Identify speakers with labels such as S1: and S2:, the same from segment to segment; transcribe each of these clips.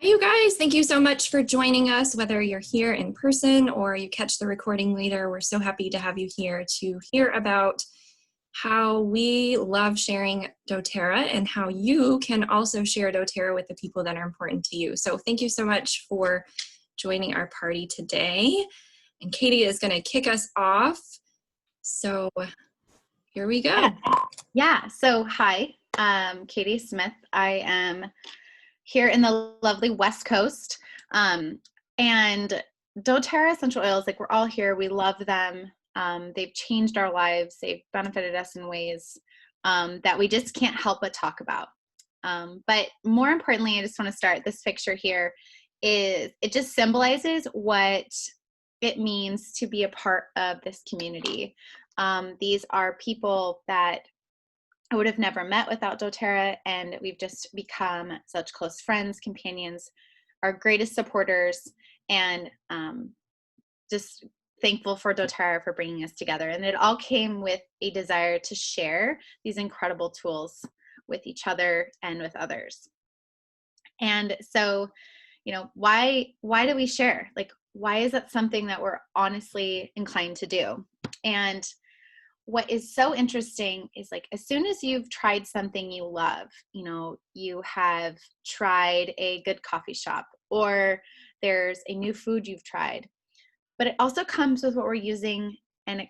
S1: Hey, you guys, thank you so much for joining us, whether you're here in person or you catch the recording later. We're so happy to have you here to hear about how we love sharing doTERRA and how you can also share doTERRA with the people that are important to you. So thank you so much for joining our party today. And Katie is going to kick us off. So here we go.
S2: Yeah. So hi, Katie Smith. I am here in the lovely West Coast. And doTERRA essential oils, like we're all here. We love them. They've changed our lives. They've benefited us in ways that we just can't help but talk about. But more importantly, I just want to start this picture here. It just symbolizes what it means to be a part of this community. These are people that I would have never met without doTERRA, and we've just become such close friends, companions, our greatest supporters, and just thankful for doTERRA for bringing us together. And it all came with a desire to share these incredible tools with each other and with others. And so, you know, why do we share? Like, why is that something that we're honestly inclined to do? And what is so interesting is, like, as soon as you've tried something you love, you know, you have tried a good coffee shop, or there's a new food you've tried, but it also comes with what we're using in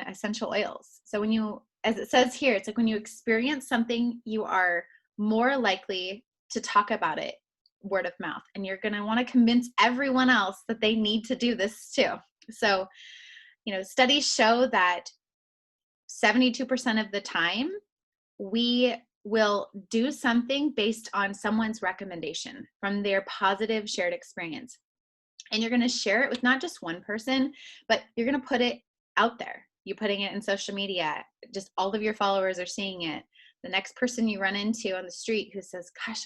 S2: essential oils. So when you, as it says here, it's like when you experience something, you are more likely to talk about it word of mouth, and you're going to want to convince everyone else that they need to do this too. So, you know, studies show that 72% of the time, we will do something based on someone's recommendation from their positive shared experience. And you're going to share it with not just one person, but you're going to put it out there. You're putting it in social media. Just all of your followers are seeing it. The next person you run into on the street who says, gosh,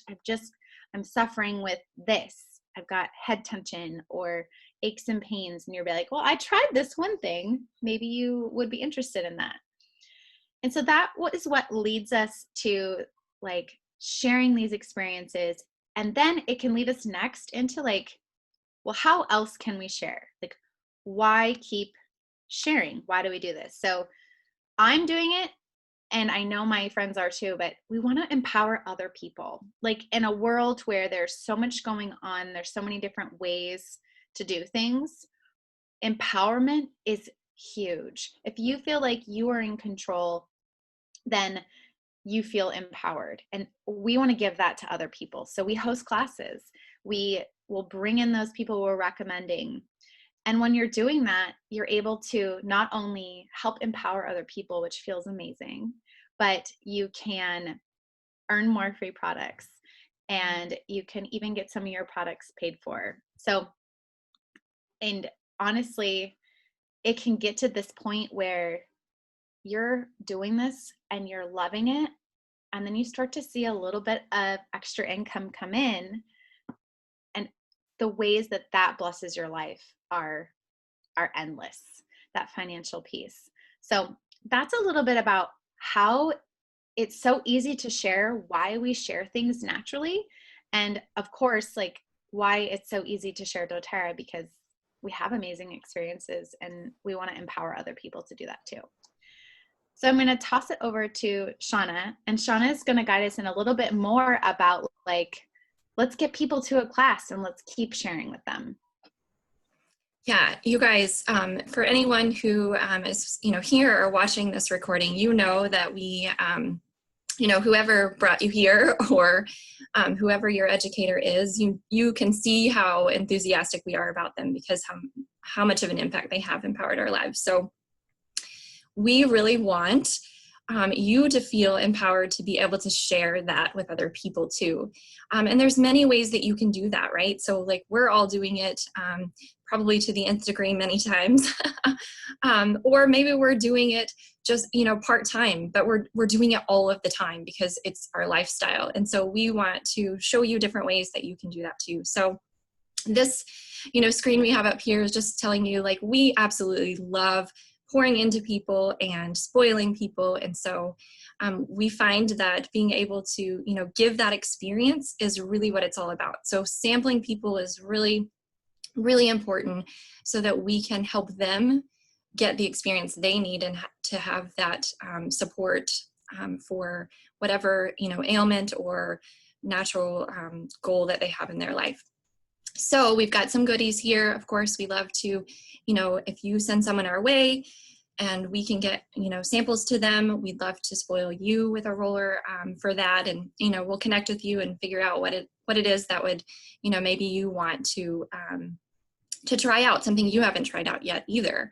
S2: I'm suffering with this. I've got head tension or aches and pains. And you're like, well, I tried this one thing. Maybe you would be interested in that. And so that is what leads us to, like, sharing these experiences. And then it can lead us next into, like, well, how else can we share? Like, why keep sharing? Why do we do this? So I'm doing it, and I know my friends are too, but we want to empower other people. Like, in a world where there's so much going on, there's so many different ways to do things, empowerment is huge. If you feel like you are in control, then you feel empowered. And we want to give that to other people. So we host classes. We will bring in those people we're recommending. And when you're doing that, you're able to not only help empower other people, which feels amazing, but you can earn more free products, and you can even get some of your products paid for. So, and honestly, it can get to this point where you're doing this and you're loving it, and then you start to see a little bit of extra income come in, and the ways that that blesses your life are endless, that financial piece. So that's a little bit about how it's so easy to share, why we share things naturally, and of course, like, why it's so easy to share doTERRA, because we have amazing experiences and we want to empower other people to do that too. So I'm going to toss it over to Shauna, and Shauna is going to guide us in a little bit more about, like, let's get people to a class and let's keep sharing with them.
S1: Yeah, you guys, for anyone who is, here or watching this recording, that we, whoever brought you here, or whoever your educator is, you can see how enthusiastic we are about them, because how much of an impact they have empowered our lives. So we really want you to feel empowered to be able to share that with other people too. And there's many ways that you can do that, right? So, like, we're all doing it probably to the nth degree many times. Or maybe we're doing it just, part-time, but we're doing it all of the time because it's our lifestyle. And so we want to show you different ways that you can do that too. So this, screen we have up here is just telling you, like, we absolutely love pouring into people and spoiling people. And so we find that being able to, you know, give that experience is really what it's all about. So sampling people is really, really important so that we can help them get the experience they need and to have that support for whatever, you know, ailment or natural goal that they have in their life. So we've got some goodies here. Of course, we love to, you know, if you send someone our way and we can get, you know, samples to them, we'd love to spoil you with a roller for that. And, you know, we'll connect with you and figure out what it is that would, you know, maybe you want to try out, something you haven't tried out yet either.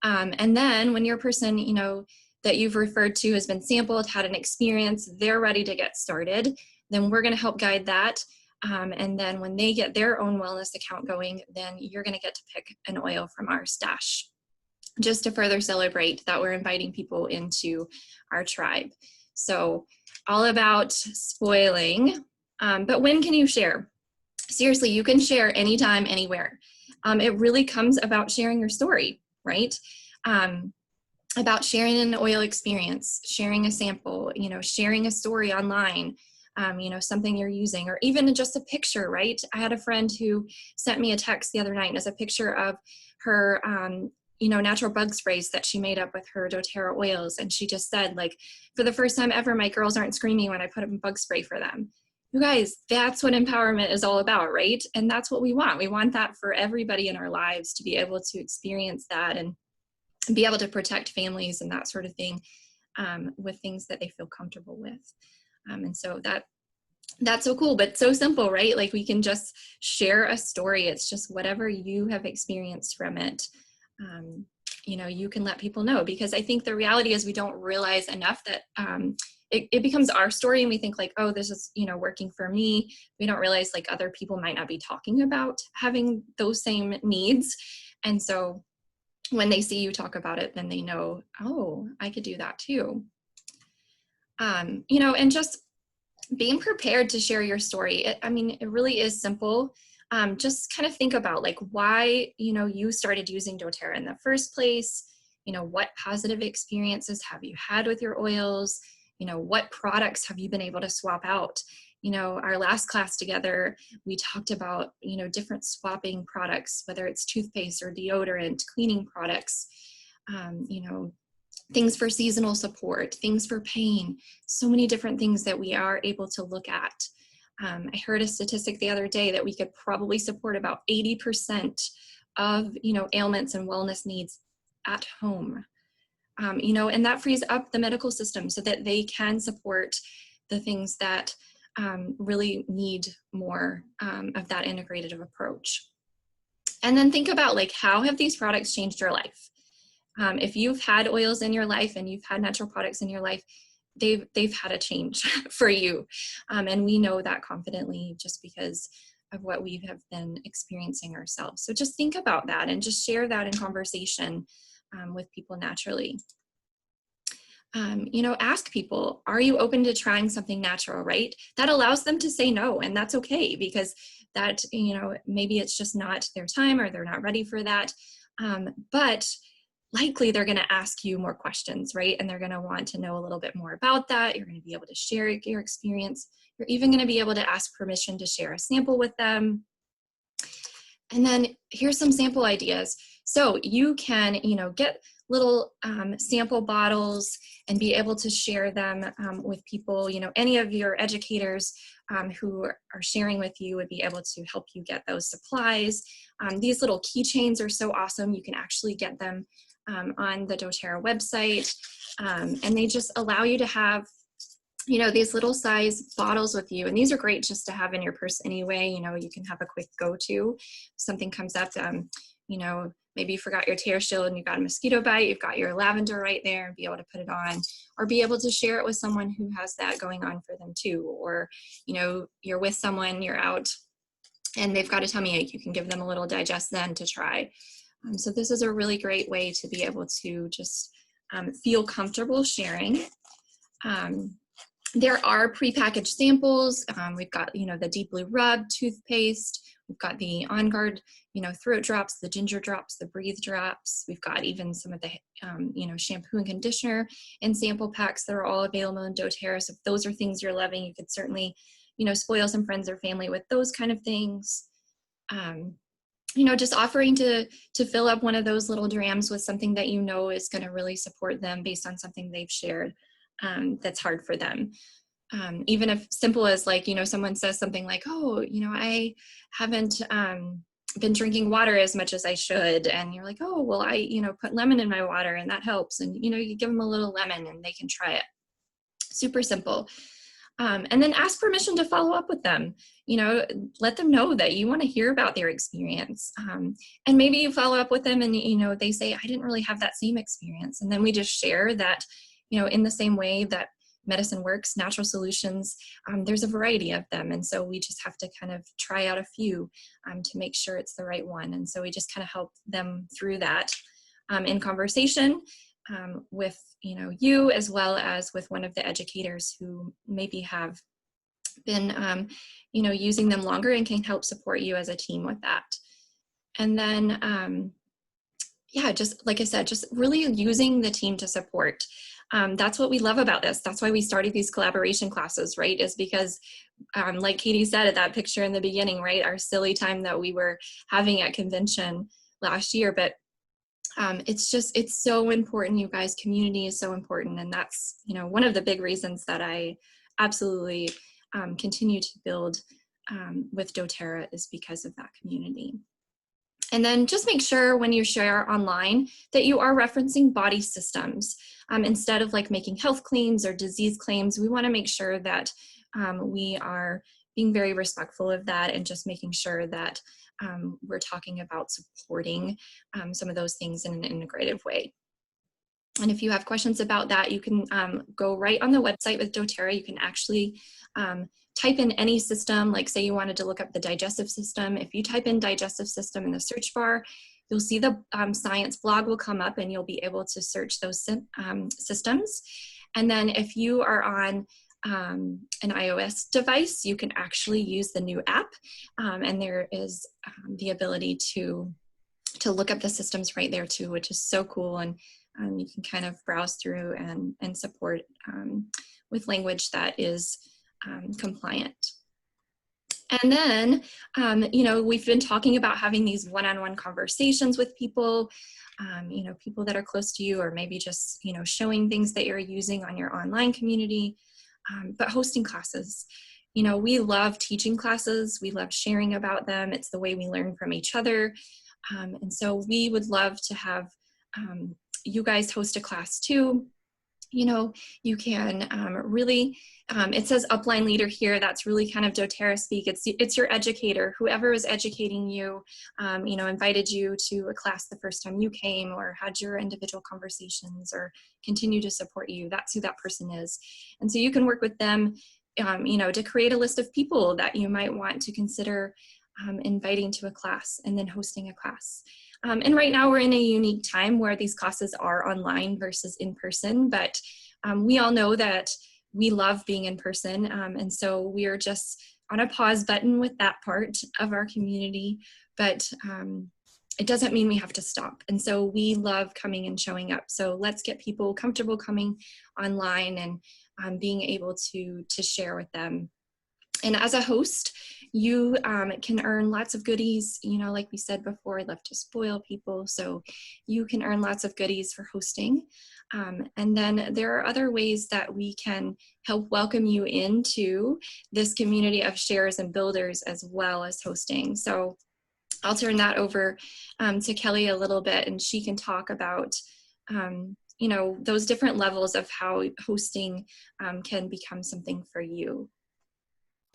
S1: And then when your person, you know, that you've referred to has been sampled, had an experience, they're ready to get started, then we're going to help guide that. And then when they get their own wellness account going, then you're going to get to pick an oil from our stash, just to further celebrate that we're inviting people into our tribe. So all about spoiling, but when can you share? Seriously, you can share anytime, anywhere. It really comes about sharing your story, right? About sharing an oil experience, sharing a sample, you know, sharing a story online, you know, something you're using, or even just a picture, right? I had a friend who sent me a text the other night as a picture of her, you know, natural bug sprays that she made up with her doTERRA oils. And she just said, like, for the first time ever, my girls aren't screaming when I put up a bug spray for them. You guys, that's what empowerment is all about, right? And that's what we want. We want that for everybody in our lives, to be able to experience that and be able to protect families and that sort of thing with things that they feel comfortable with. And so that's so cool, but so simple, right? Like, we can just share a story. It's just whatever you have experienced from it. You know, you can let people know, because I think the reality is we don't realize enough that it becomes our story, and we think like, oh, this is, you know, working for me. We don't realize like other people might not be talking about having those same needs. And so when they see you talk about it, then they know, oh, I could do that too. You know, and just being prepared to share your story. I mean, it really is simple. Just kind of think about like why, you know, you started using doTERRA in the first place. You know, what positive experiences have you had with your oils? You know, what products have you been able to swap out? You know, our last class together, we talked about, you know, different swapping products, whether it's toothpaste or deodorant, cleaning products, you know, things for seasonal support, things for pain, so many different things that we are able to look at. I heard a statistic the other day that we could probably support about 80% of, you know, ailments and wellness needs at home. You know, and that frees up the medical system so that they can support the things that really need more of that integrative approach. And then think about like, how have these products changed your life? If you've had oils in your life and you've had natural products in your life, they've had a change for you. And we know that confidently just because of what we have been experiencing ourselves. So just think about that and just share that in conversation with people naturally. You know, ask people, are you open to trying something natural, right? That allows them to say no, and that's okay, because that, you know, maybe it's just not their time or they're not ready for that. But likely they're going to ask you more questions, right? And they're going to want to know a little bit more about that. You're going to be able to share your experience. You're even going to be able to ask permission to share a sample with them. And then here's some sample ideas. So you can, you know, get little sample bottles and be able to share them with people. You know, any of your educators who are sharing with you would be able to help you get those supplies. These little keychains are so awesome. You can actually get them on the doTERRA website, and they just allow you to have, you know, these little size bottles with you. And these are great just to have in your purse anyway. You know, you can have a quick go-to. Something comes up, you know, maybe you forgot your tear shield and you got a mosquito bite, you've got your lavender right there, and be able to put it on, or be able to share it with someone who has that going on for them too. Or, you know, you're with someone, you're out and they've got a tummy ache, you can give them a little Digest Zen to try. So this is a really great way to be able to just feel comfortable sharing. There are prepackaged samples. We've got, the Deep Blue Rub toothpaste. We've got the On Guard, throat drops, the ginger drops, the breathe drops. We've got even some of the, shampoo and conditioner in sample packs that are all available in doTERRA. So if those are things you're loving, you could certainly, spoil some friends or family with those kind of things. Just offering to fill up one of those little drams with something that is going to really support them based on something they've shared that's hard for them. Even if simple as like, someone says something like, oh, I haven't been drinking water as much as I should. And you're like, oh, well, I, put lemon in my water and that helps. And, you give them a little lemon and they can try it. Super simple. And then ask permission to follow up with them. Let them know that you want to hear about their experience. And maybe you follow up with them and, they say, I didn't really have that same experience. And then we just share that, in the same way that medicine works, natural solutions, there's a variety of them. And so we just have to kind of try out a few to make sure it's the right one. And so we just kind of help them through that in conversation with, you, as well as with one of the educators who maybe have been, using them longer and can help support you as a team with that. And then, just like I said, just really using the team to support. That's what we love about this. That's why we started these collaboration classes, right? Is because, like Katie said at that picture in the beginning, right? Our silly time that we were having at convention last year, but it's so important, you guys. Community is so important. And that's, one of the big reasons that I absolutely continue to build with doTERRA is because of that community. And then just make sure when you share online that you are referencing body systems. Instead of like making health claims or disease claims, we want to make sure that we are being very respectful of that and just making sure that we're talking about supporting some of those things in an integrative way. And if you have questions about that, you can go right on the website with doTERRA. You can actually type in any system, like say you wanted to look up the digestive system. If you type in digestive system in the search bar, you'll see the science blog will come up and you'll be able to search those systems. And then if you are on an iOS device, you can actually use the new app. And there is the ability to look up the systems right there too, which is so cool. And you can kind of browse through and support with language that is compliant. And then, we've been talking about having these one-on-one conversations with people, people that are close to you, or maybe just, showing things that you're using on your online community, but hosting classes. We love teaching classes. We love sharing about them. It's the way we learn from each other. And so we would love to have you guys host a class too. You can really, it says upline leader here. That's really kind of doTERRA speak. It's your educator, whoever is educating you, invited you to a class the first time you came, or had your individual conversations, or continue to support you. That's who that person is. And so you can work with them, to create a list of people that you might want to consider inviting to a class and then hosting a class. And right now we're in a unique time where these classes are online versus in person, but we all know that we love being in person. And so we're just on a pause button with that part of our community, but it doesn't mean we have to stop. And so we love coming and showing up. So let's get people comfortable coming online and being able to share with them. And as a host, you can earn lots of goodies. Like we said before, I love to spoil people. So you can earn lots of goodies for hosting. And then there are other ways that we can help welcome you into this community of sharers and builders as well as hosting. So I'll turn that over to Kelly a little bit, and she can talk about those different levels of how hosting can become something for you.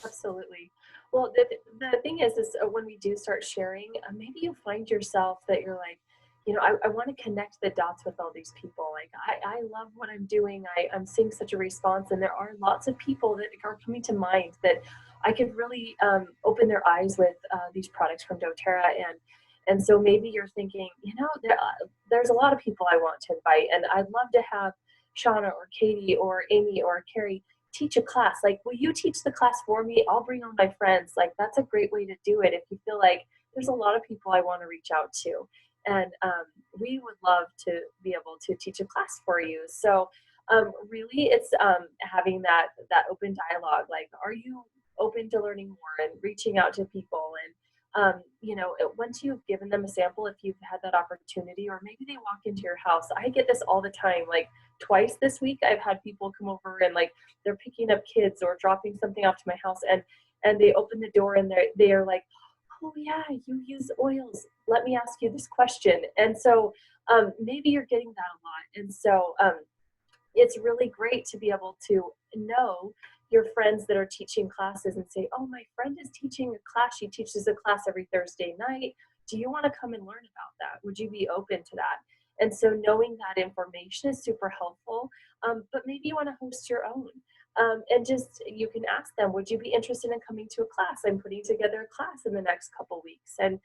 S3: Absolutely. Well, the thing is when we do start sharing, maybe you find yourself that you're like, I want to connect the dots with all these people. Like, I love what I'm doing. I'm seeing such a response, and there are lots of people that are coming to mind that I could really open their eyes with these products from doTERRA. And so maybe you're thinking, there's a lot of people I want to invite, and I'd love to have Shauna or Katie or Amy or Carrie teach a class. Like, will you teach the class for me? I'll bring all my friends. Like, that's a great way to do it if you feel like there's a lot of people I want to reach out to. And we would love to be able to teach a class for you. So really it's having that open dialogue. Like, are you open to learning more and reaching out to people? And once you've given them a sample, if you've had that opportunity, or maybe they walk into your house. I get this all the time. Like, twice this week, I've had people come over and like they're picking up kids or dropping something off to my house, and they open the door and they are like, oh yeah, you use oils. Let me ask you this question. And so maybe you're getting that a lot. And so it's really great to be able to know your friends that are teaching classes and say, oh, my friend is teaching a class. She teaches a class every Thursday night. Do you want to come and learn about that? Would you be open to that? And so knowing that information is super helpful. But maybe you want to host your own. And just, you can ask them, would you be interested in coming to a class? I'm putting together a class in the next couple weeks, and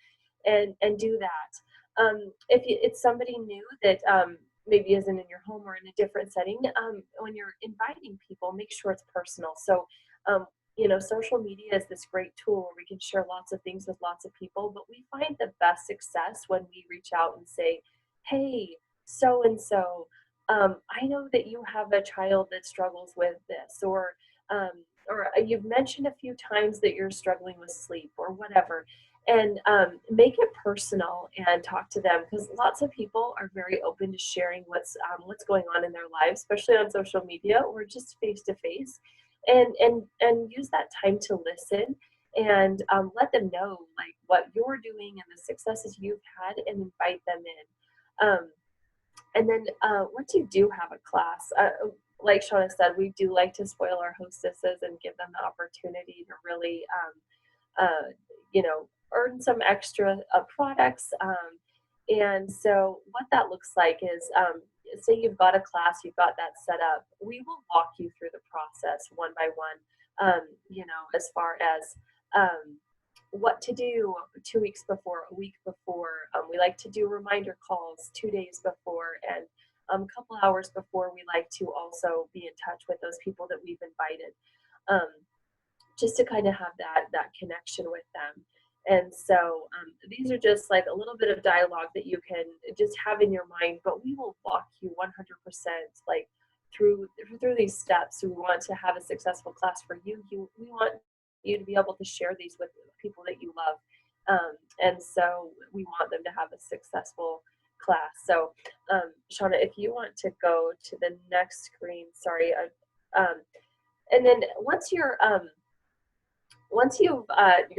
S3: do that. If it's somebody new that maybe isn't in your home or in a different setting, when you're inviting people, make sure it's personal. So, social media is this great tool where we can share lots of things with lots of people, but we find the best success when we reach out and say, hey, so-and-so, I know that you have a child that struggles with this, or you've mentioned a few times that you're struggling with sleep or whatever, and make it personal and talk to them, because lots of people are very open to sharing what's going on in their lives, especially on social media or just face to face, and use that time to listen and let them know like what you're doing and the successes you've had, and invite them in. And then once you do have a class, like Shauna said, we do like to spoil our hostesses and give them the opportunity to really, earn some extra products. And so what that looks like is, say you've got a class, you've got that set up, we will walk you through the process one by one, as far as what to do 2 weeks before, a week before. We like to do reminder calls 2 days before, and a couple hours before. We like to also be in touch with those people that we've invited, just to kind of have that connection with them. And so these are just like a little bit of dialogue that you can just have in your mind, but we will walk you 100% like through these steps. We want to have a successful class for you. We want you to be able to share these with people that you love. And so we want them to have a successful class. So Shauna, if you want to go to the next screen, sorry. And then once you're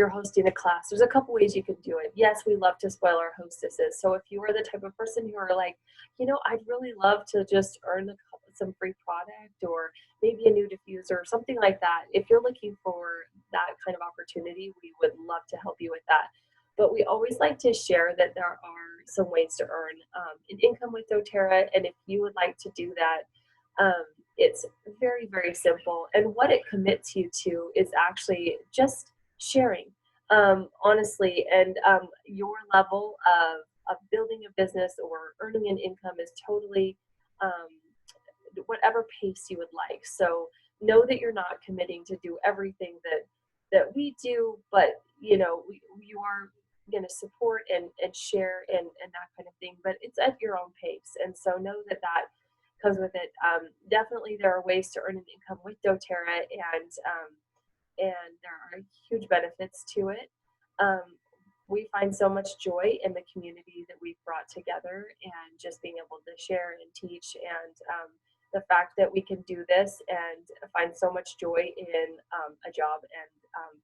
S3: hosting a class, there's a couple ways you can do it. Yes, we love to spoil our hostesses. So if you are the type of person who are like, I'd really love to just earn some free product, or maybe a new diffuser or something like that. If you're looking for that kind of opportunity, we would love to help you with that. But we always like to share that there are some ways to earn an income with doTERRA. And if you would like to do that, it's very, very simple. And what it commits you to is actually just sharing, honestly. And your level of building a business or earning an income is totally whatever pace you would like. So know that you're not committing to do everything that we do, but you are going to support and share and that kind of thing, but it's at your own pace. And so know that comes with it. Definitely there are ways to earn an income with doTERRA, and there are huge benefits to it. We find so much joy in the community that we've brought together, and just being able to share and teach, and the fact that we can do this and find so much joy in a job and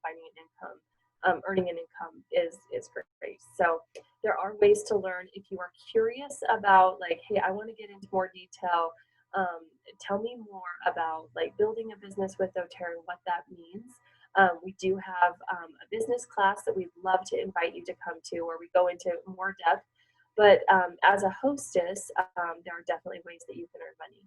S3: finding an income, earning an income is great. So there are ways to learn. If you are curious about like, hey, I want to get into more detail, tell me more about like building a business with doTERRA and what that means. We do have a business class that we'd love to invite you to come to, where we go into more depth. But as a hostess, there are definitely ways that you can earn money.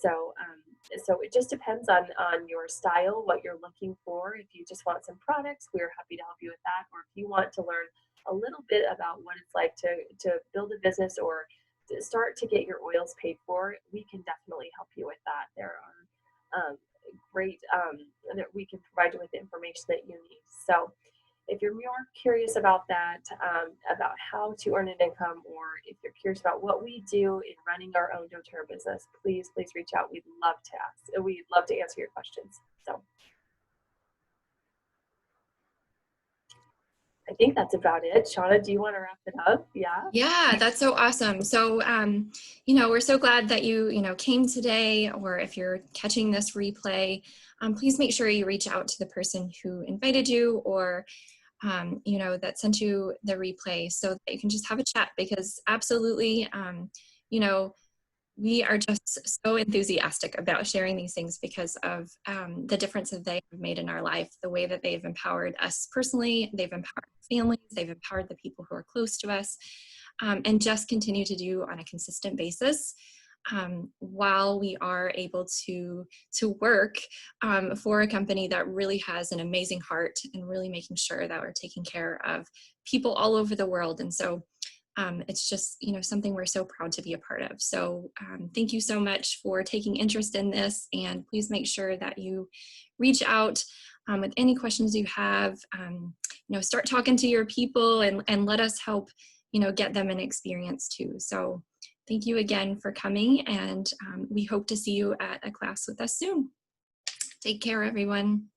S3: So it just depends on your style, what you're looking for. If you just want some products, we're happy to help you with that. Or if you want to learn a little bit about what it's like to build a business, or to start to get your oils paid for, we can definitely help you with that. There are great, that we can provide you with the information that you need. So if you're more curious about that, about how to earn an income, or if you're curious about what we do in running our own doTERRA business, please reach out. We'd love to answer your questions. So I think that's about it. Shauna, do you want to wrap it up? Yeah.
S1: Yeah, that's so awesome. So, you know, we're so glad that you know, came today, or if you're catching this replay, please make sure you reach out to the person who invited you, or, you know, that sent you the replay, so that you can just have a chat, because absolutely, you know, we are just so enthusiastic about sharing these things because of the difference that they have made in our life, the way that they've empowered us personally, they've empowered families, they've empowered the people who are close to us, and just continue to do on a consistent basis, while we are able to work for a company that really has an amazing heart, and really making sure that we're taking care of people all over the world. And so it's just, you know, something we're so proud to be a part of. So thank you so much for taking interest in this, and please make sure that you reach out with any questions you have. You know, start talking to your people, and let us help, you know, get them an experience too. So thank you again for coming, and we hope to see you at a class with us soon. Take care, everyone.